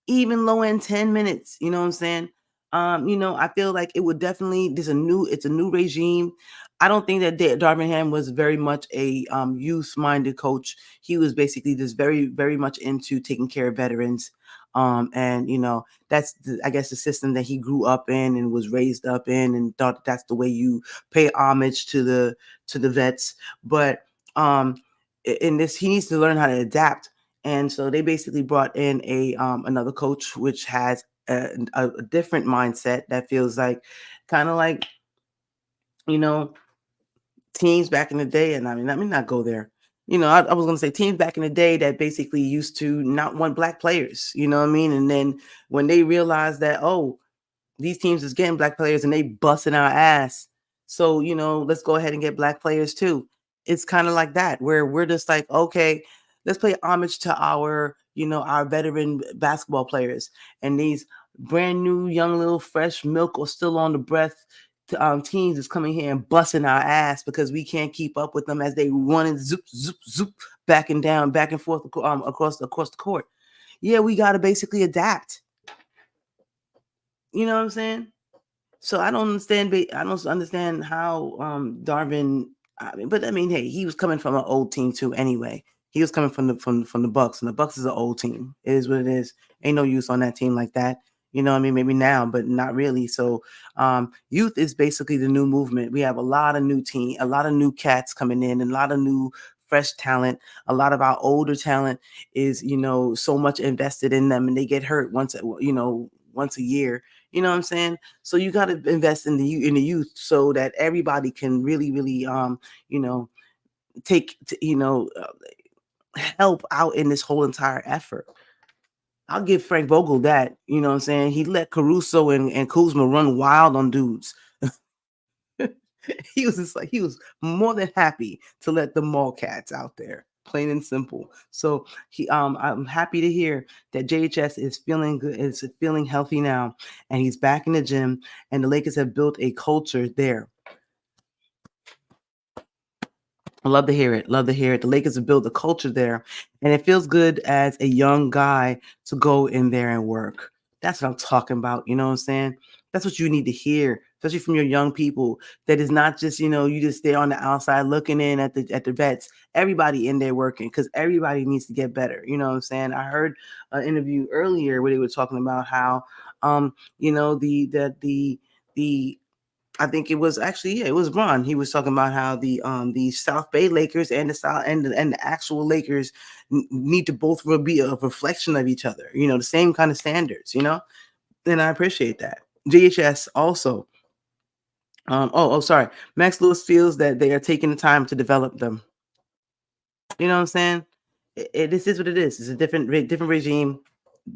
[SPEAKER 1] even low end 10 minutes, you know what I'm saying? I feel like it would definitely, it's a new regime. I don't think that Darvin Ham was very much a youth minded coach. He was basically just very, very much into taking care of veterans. And that's I guess the system that he grew up in and was raised up in, and thought that's the way you pay homage to the vets. But in this, he needs to learn how to adapt. And so they basically brought in another coach, which has a different mindset that feels like kind of like, you know, teams back in the day. And let me not go there. I was going to say teams back in the day that basically used to not want black players, you know what I mean? And then when they realized that, oh, these teams is getting black players and they busting our ass. So, let's go ahead and get black players too. It's kind of like that, where we're just like, okay, let's pay homage to our veteran basketball players, and these brand new young little fresh milk or still on the breath teams is coming here and busting our ass because we can't keep up with them as they run and zoop, zoop, zoop, back and down, back and forth across the court. Yeah, we got to basically adapt. You know what I'm saying? So I don't understand. I don't understand how Darvin. But I mean, hey, he was coming from an old team too. Anyway, he was coming from the Bucks, and the Bucks is an old team. It is what it is. Ain't no use on that team like that. You know what I mean? Maybe now, but not really. So youth is basically the new movement. We have a lot of a lot of new cats coming in, and a lot of new fresh talent. A lot of our older talent is so much invested in them, and they get hurt once a year. You know what I'm saying? So you got to invest in the youth so that everybody can really, really, take, help out in this whole entire effort. I'll give Frank Vogel that. You know what I'm saying? He let Caruso and Kuzma run wild on dudes. He was more than happy to let the mall cats out there, plain and simple. So I'm happy to hear that JHS is feeling good, is feeling healthy now, and he's back in the gym, and the Lakers have built a culture there. I love to hear it. Love to hear it. The Lakers have built a culture there, and it feels good as a young guy to go in there and work. That's what I'm talking about. You know what I'm saying? That's what you need to hear, especially from your young people. That is not just you just stay on the outside looking in at the vets. Everybody in there working because everybody needs to get better. You know what I'm saying? I heard an interview earlier where they were talking about how the I think it was actually, yeah, it was Ron. He was talking about how the South Bay Lakers and the South and the actual Lakers need to both be a reflection of each other. The same kind of standards. And I appreciate that. JHS also. Sorry. Max Lewis feels that they are taking the time to develop them. You know what I'm saying? This is what it is. It's a different regime,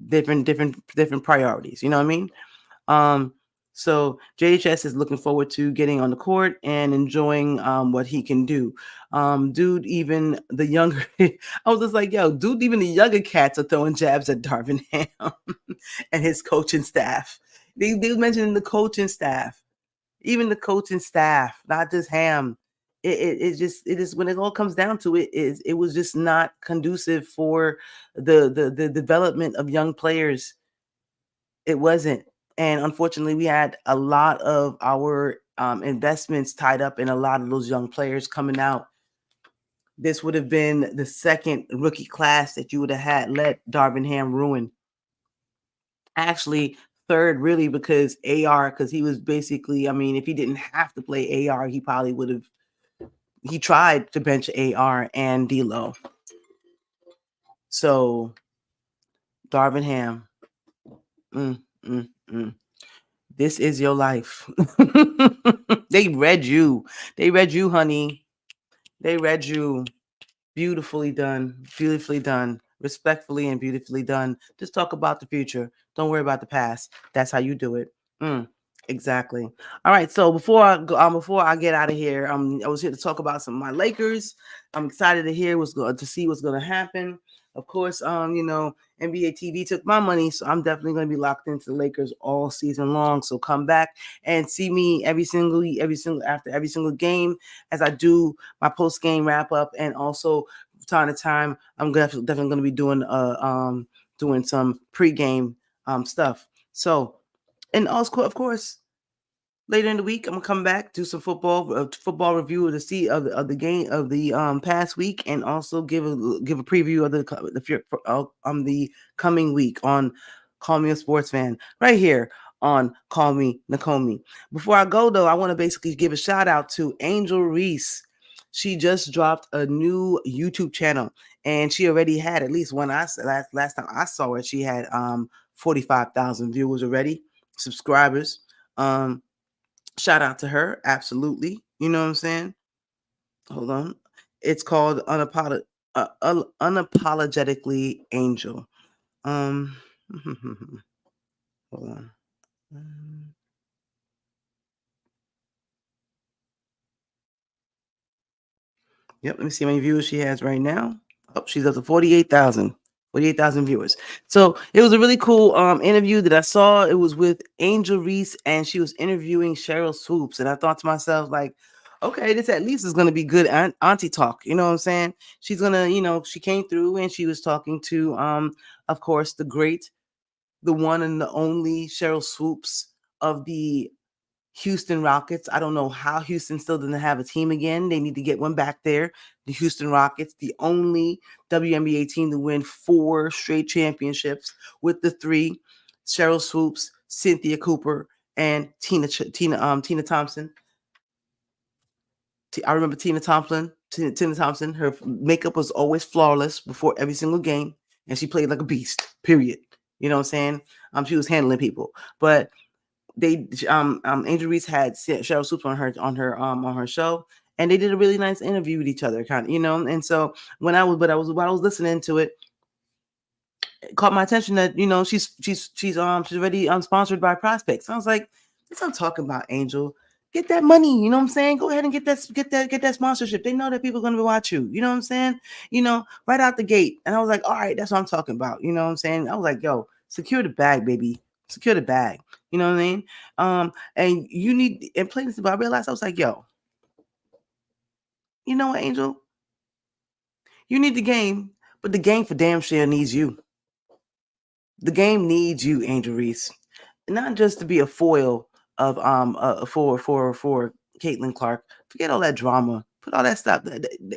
[SPEAKER 1] different priorities. You know what I mean? So JHS is looking forward to getting on the court and enjoying what he can do. Dude, even the younger, I was just like, yo, dude, even the younger cats are throwing jabs at Darvin Ham and his coaching staff. They mentioning the coaching staff, even the coaching staff, not just Ham. It is when it all comes down to it was just not conducive for the development of young players. It wasn't. And unfortunately, we had a lot of our investments tied up in a lot of those young players coming out. This would have been the second rookie class that you would have had let Darvin Ham ruin. Actually, third, really, because AR, because he was basically, if he didn't have to play AR, he probably would have. He tried to bench AR and D'Lo. So, Darvin Ham. This is your life. They read you. They read you, honey. They read you. Beautifully done. Beautifully done. Respectfully and beautifully done. Just talk about the future. Don't worry about the past. That's how you do it. Exactly. All right. So before I get out of here, I was here to talk about some of my Lakers. I'm excited to hear what's going to see what's going to happen. Of course, NBA TV took my money, so I'm definitely going to be locked into the Lakers all season long. So come back and see me after every single game as I do my post game wrap up, and also time to time I'm definitely going to be doing some pregame stuff. So. And also, of course, later in the week, I'm gonna come back, do some football review of the game of the past week, and also give a preview of the coming week on Call Me a Sports Fan right here on Call Me Nakomi. Before I go though, I want to basically give a shout out to Angel Reese. She just dropped a new YouTube channel, and she already had at least when last time I saw her, she had 45,000 viewers already, subscribers. Shout out to her, absolutely. You know what I'm saying? Hold on. It's called Unapologetically Angel. Um, hold on. Yep, let me see how many viewers she has right now. Oh, she's up to 48,000. 48,000 viewers. So it was a really cool interview that I saw. It was with Angel Reese, and she was interviewing Cheryl Swoops. And I thought to myself, like, okay, this at least is going to be good auntie talk. You know what I'm saying? She's going to, she came through and she was talking to, of course, the one and the only Cheryl Swoops of the Houston Rockets. I don't know how Houston still doesn't have a team again. They need to get one back there. The Houston Rockets, the only WNBA team to win 4 straight championships with the 3 Cheryl Swoops, Cynthia Cooper, and Tina Thompson. I remember Tina Thompson. Her makeup was always flawless before every single game, and she played like a beast. Period. You know what I'm saying? She was handling people, but Angel Reese had Cheryl Swoops on her show, and they did a really nice interview with each other, kind of, And so while I was listening to it, it caught my attention that she's already sponsored by Prospects. I was like, that's what I'm talking about, Angel. Get that money, you know what I'm saying? Go ahead and get that sponsorship. They know that people are gonna watch you, you know what I'm saying? Right out the gate. And I was like, all right, that's what I'm talking about. You know what I'm saying? I was like, yo, secure the bag, baby. Secure the bag. You know what I mean? And you need and plain simple, I realized I was like, yo, you know what, Angel? You need the game, but the game for damn sure needs you. The game needs you, Angel Reese, not just to be a foil of for Caitlin Clark. Forget all that drama. Put all that stuff.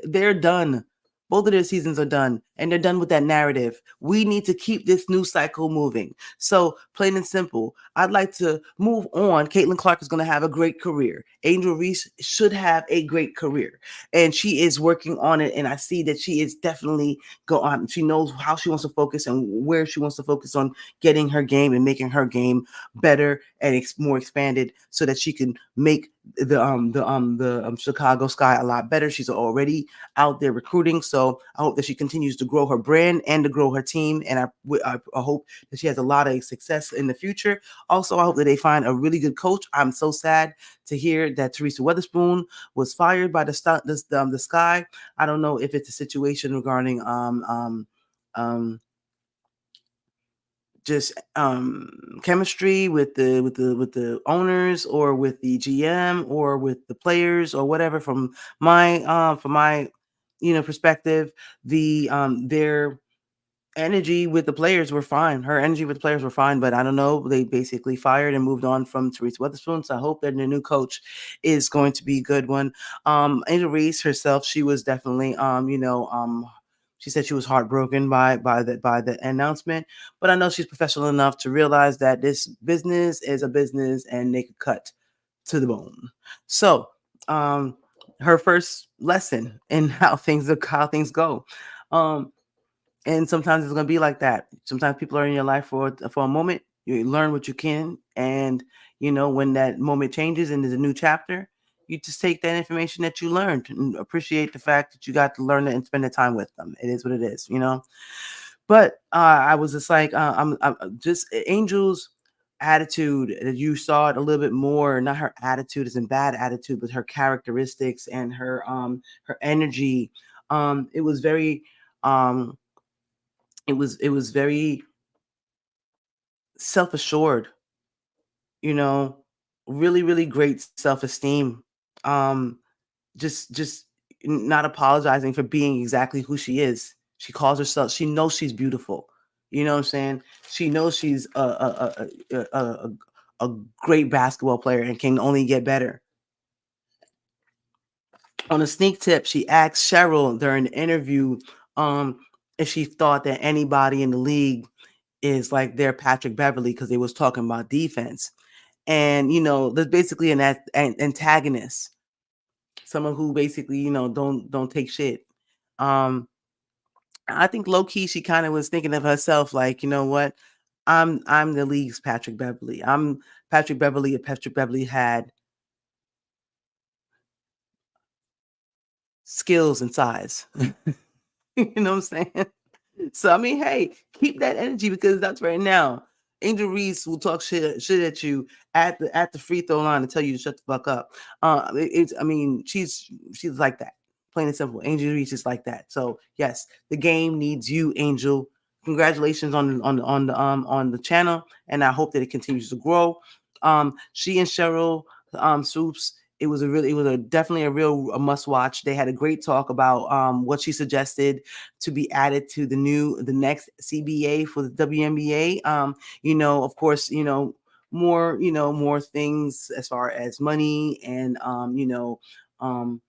[SPEAKER 1] They're done. Both of their seasons are done, and they're done with that narrative. We need to keep this new cycle moving. So, plain and simple, I'd like to move on. Caitlin Clark is going to have a great career. Angel Reese should have a great career, and she is working on it. And I see that she is definitely go on. She knows how she wants to focus and where she wants to focus on getting her game and making her game better and more expanded, so that she can make the Chicago Sky a lot better. She's already out there recruiting, so I hope that she continues to grow her brand and to grow her team. And I hope that she has a lot of success in the future. Also, I hope that they find a really good coach. I'm so sad to hear that Teresa Weatherspoon was fired by the Sky. I don't know if it's a situation regarding just chemistry with the owners, or with the GM, or with the players, or whatever. From my perspective, their energy with the players were fine. Her energy with the players were fine, but I don't know. They basically fired and moved on from Teresa Weatherspoon. So I hope that the new coach is going to be a good one. Angel Reese herself, she was definitely she said she was heartbroken by the announcement, but I know she's professional enough to realize that this business is a business and they could cut to the bone. So her first lesson in how things go. And sometimes it's going to be like that. Sometimes people are in your life for a moment. You learn what you can, and when that moment changes and there's a new chapter, you just take that information that you learned and appreciate the fact that you got to learn it and spend the time with them. It is what it is. But I was just like, I'm just Angels. attitude that you saw it a little bit more, not her attitude as in bad attitude, but her characteristics and her energy. It was very um it was very self-assured, you know, really, really great self-esteem. Um, just not apologizing for being exactly who she is. She calls herself, she knows she's beautiful. You know what I'm saying? She knows she's a great basketball player and can only get better. On a sneak tip, she asked Cheryl during the interview um, if she thought that anybody in the league is like their Patrick Beverly because they was talking about defense. And there's basically an antagonist, someone who basically don't take shit. Um, I think low key she kind of was thinking of herself like, you know what, I'm the league's Patrick Beverly. I'm Patrick Beverly if Patrick Beverly had skills and size. You know what I'm saying? So I mean, hey, keep that energy because that's right now. Angel Reese will talk shit at you at the free throw line and tell you to shut the fuck up. I mean, she's like that, plain and simple. Angel Reese is like that. So yes, the game needs you, Angel. Congratulations on the channel, and I hope that it continues to grow. She and Cheryl Swoops, it was definitely a must watch. They had a great talk about what she suggested to be added to the next CBA for the WNBA. Of course, more things as far as money and um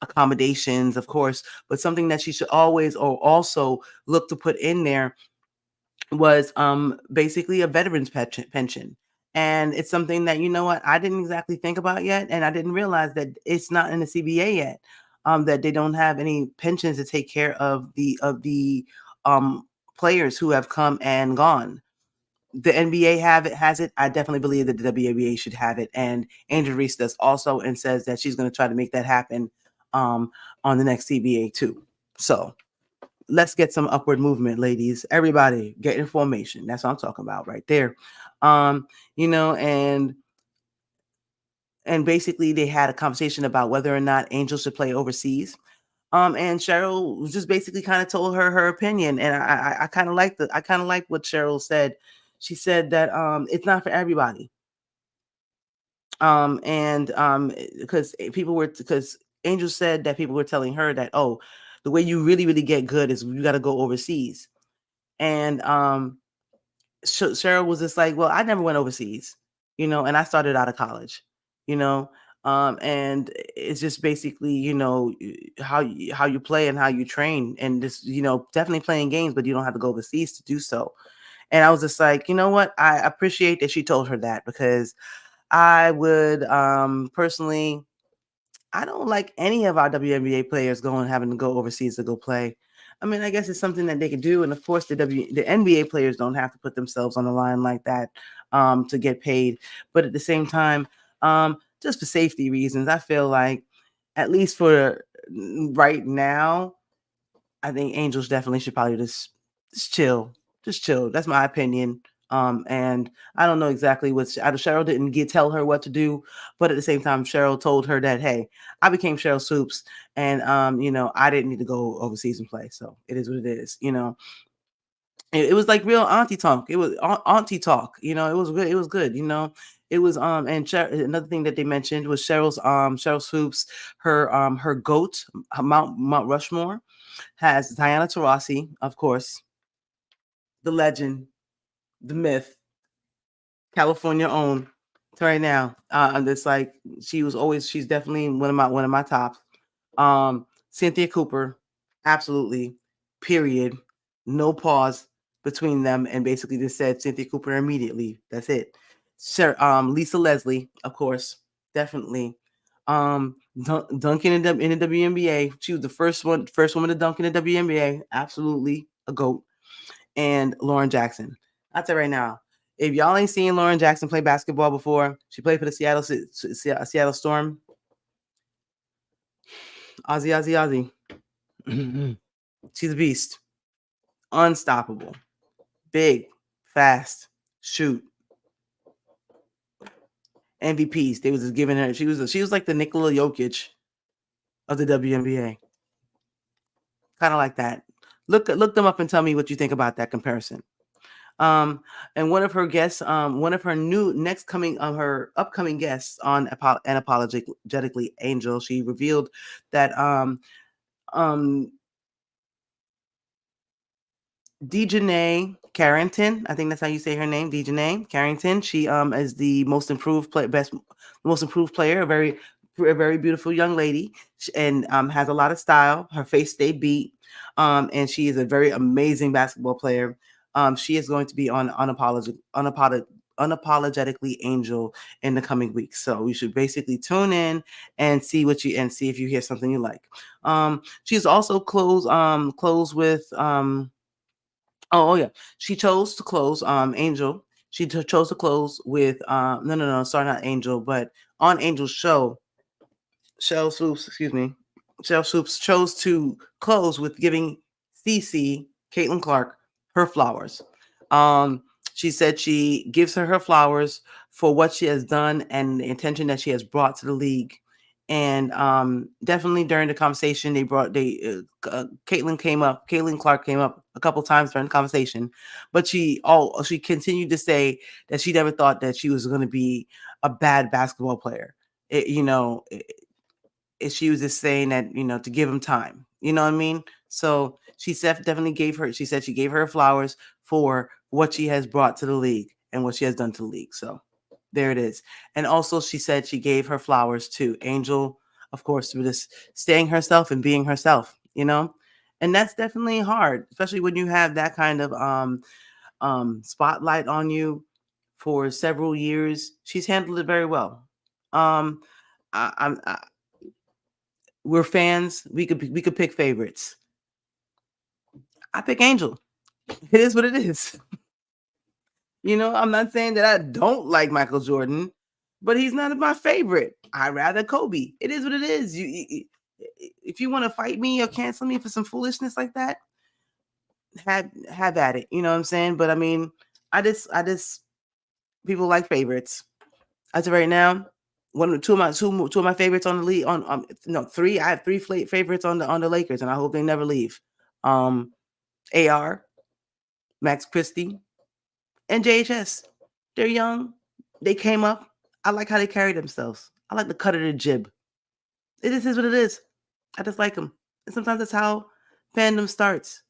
[SPEAKER 1] accommodations, of course, but something that she should always or also look to put in there was basically a veterans pension. And it's something that, you know what, I didn't exactly think about yet, and I didn't realize that it's not in the CBA yet. That they don't have any pensions to take care of the players who have come and gone. The NBA has it. I definitely believe that the WNBA should have it, and Angel Reese does also, and says that she's going to try to make that happen um, on the next CBA too. So let's get some upward movement, ladies. Everybody get in formation. That's what I'm talking about right there. Um, you know, and basically they had a conversation about whether or not Angel should play overseas. And Cheryl just basically kind of told her opinion, and I kind of like what Cheryl said. She said that it's not for everybody. And because Angel said that people were telling her that, oh, the way you really really get good is you got to go overseas. And Cheryl was just like, well, I never went overseas, and I started out of college, you know, and it's just basically, how you play and how you train, and just, definitely playing games, but you don't have to go overseas to do so. And I was just like, you know what, I appreciate that she told her that, because I would personally, I don't like any of our WNBA players having to go overseas to go play. I mean, I guess it's something that they could do, and of course, the NBA players don't have to put themselves on the line like that to get paid. But at the same time, just for safety reasons, I feel like, at least for right now, I think Angels definitely should probably just chill, just chill. That's my opinion. And I don't know exactly what Cheryl didn't tell her what to do, but at the same time, Cheryl told her that, hey, I became Cheryl Swoops, and I didn't need to go overseas and play. So it is what it is. It was like real auntie talk. It was auntie talk. It was good. It was good. It was and another thing that they mentioned was Cheryl Swoops, her goat, Mount Rushmore has Diana Taurasi, of course, the legend, the myth, California own. To right now, and it's like she's definitely one of my tops. Cynthia Cooper, absolutely, period, no pause between them, and basically just said Cynthia Cooper immediately. That's it. Sure, Lisa Leslie, of course, definitely. Dunking in the WNBA. She was the first woman to dunk in the WNBA. Absolutely a goat. And Lauren Jackson. I'll tell you right now, if y'all ain't seen Lauren Jackson play basketball before, she played for the Seattle Storm. Ozzy. She's a beast. Unstoppable. Big, fast, shoot. MVPs. They was just giving her. She was like the Nikola Jokic of the WNBA, kind of like that. Look them up and tell me what you think about that comparison. Um, and one of her guests, one of her new next coming, her upcoming guests on Unapologetically Angel, she revealed that um Dejanay Carrington, I think that's how you say her name, Dejanay Carrington. She is the most improved player, a very beautiful young lady, and has a lot of style. Her face stay beat, and she is a very amazing basketball player. She is going to be on Unapologetically Angel in the coming weeks. So we should basically tune in and see if you hear something you like. She's also closed with Oh yeah, she chose to close Angel. Chose to close with no, sorry, not Angel, but on Angel's show, Shell Swoops, excuse me, Shell Swoops chose to close with giving Cece Caitlin Clark her flowers. Um, she said she gives her flowers for what she has done and the attention that she has brought to the league. And definitely during the conversation, Caitlin Clark came up a couple times during the conversation, but she continued to say that she never thought that she was going to be a bad basketball player. She was just saying that, to give him time. You know what I mean? So she definitely she said she gave her flowers for what she has brought to the league and what she has done to the league. So there it is. And also she said she gave her flowers to Angel, of course, for just staying herself and being herself, and that's definitely hard, especially when you have that kind of spotlight on you for several years. She's handled it very well. We're fans. We could pick favorites. I pick Angel. It is what it is. I'm not saying that I don't like Michael Jordan, but he's not my favorite. I rather Kobe. It is what it is. If you want to fight me or cancel me for some foolishness like that, have at it. You know what I'm saying? But I mean, I just people like favorites. As of right now, two of my favorites on the league no, three. I have three favorites on the Lakers, and I hope they never leave. AR, Max Christie, and JHS. They're young. They came up. I like how they carry themselves. I like the cut of the jib. It is what it is. I just like them. And sometimes that's how fandom starts.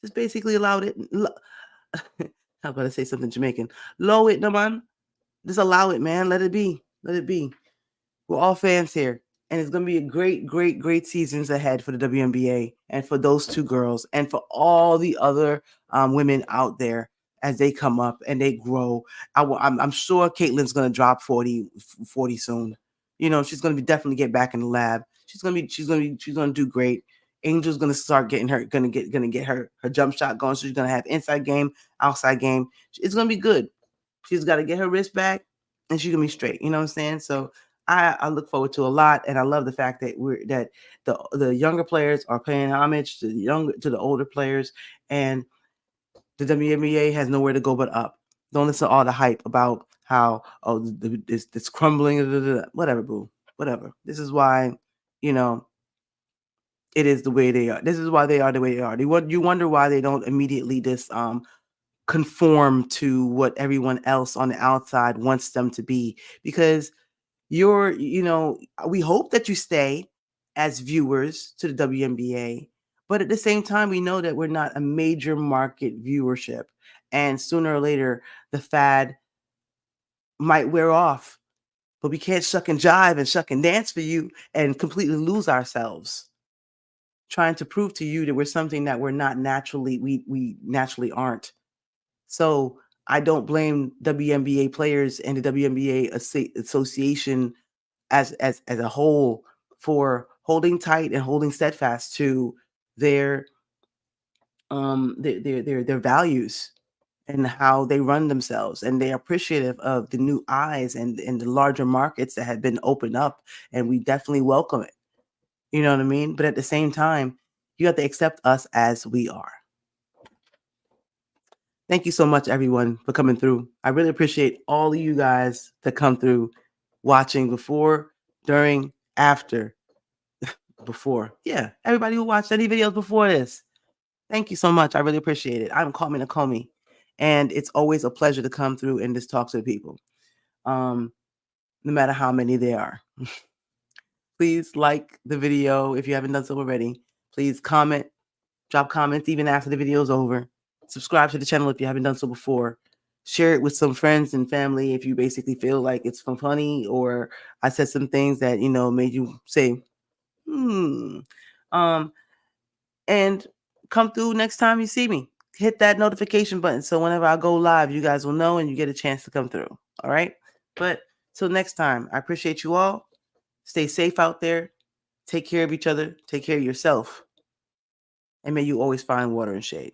[SPEAKER 1] Just basically allowed it. How about I say something Jamaican? Low it, no man. Just allow it, man. Let it be. Let it be. We're all fans here. And it's going to be a great, great, great seasons ahead for the WNBA and for those two girls and for all the other women out there as they come up and they grow. I'm sure Caitlin's going to drop 40 soon. She's going to be definitely get back in the lab. She's going to do great. Angel's going to start getting her, going to get her jump shot going. So she's going to have inside game, outside game. It's going to be good. She's got to get her wrist back and she's going to be straight. You know what I'm saying? So I look forward to a lot, and I love the fact that the younger players are paying homage to the older players, and the WNBA has nowhere to go but up. Don't listen to all the hype about how it's crumbling, whatever, boo, whatever. This is why, it is the way they are. This is why they are the way they are. You wonder why they don't immediately just conform to what everyone else on the outside wants them to be, because we hope that you stay as viewers to the WNBA, but at the same time, we know that we're not a major market viewership. And sooner or later, the fad might wear off, but we can't shuck and jive and shuck and dance for you and completely lose ourselves trying to prove to you that we're something that we're not naturally, we naturally aren't. So I don't blame WNBA players and the WNBA association as a whole for holding tight and holding steadfast to their values and how they run themselves, and they're appreciative of the new eyes and the larger markets that have been opened up, and we definitely welcome it. You know what I mean? But at the same time, you have to accept us as we are. Thank you so much, everyone, for coming through. I really appreciate all of you guys that come through watching before, during, after, before. Yeah, everybody who watched any videos before this. Thank you so much. I really appreciate it. I'm Kwame Nakomi, and it's always a pleasure to come through and just talk to people, no matter how many there are. Please like the video if you haven't done so already. Please comment, drop comments even after the video is over. Subscribe to the channel if you haven't done so before. Share it with some friends and family if you basically feel like it's funny or I said some things that, made you say, Um, and come through next time you see me. Hit that notification button so whenever I go live, you guys will know and you get a chance to come through. All right. But till next time, I appreciate you all. Stay safe out there. Take care of each other. Take care of yourself. And may you always find water and shade.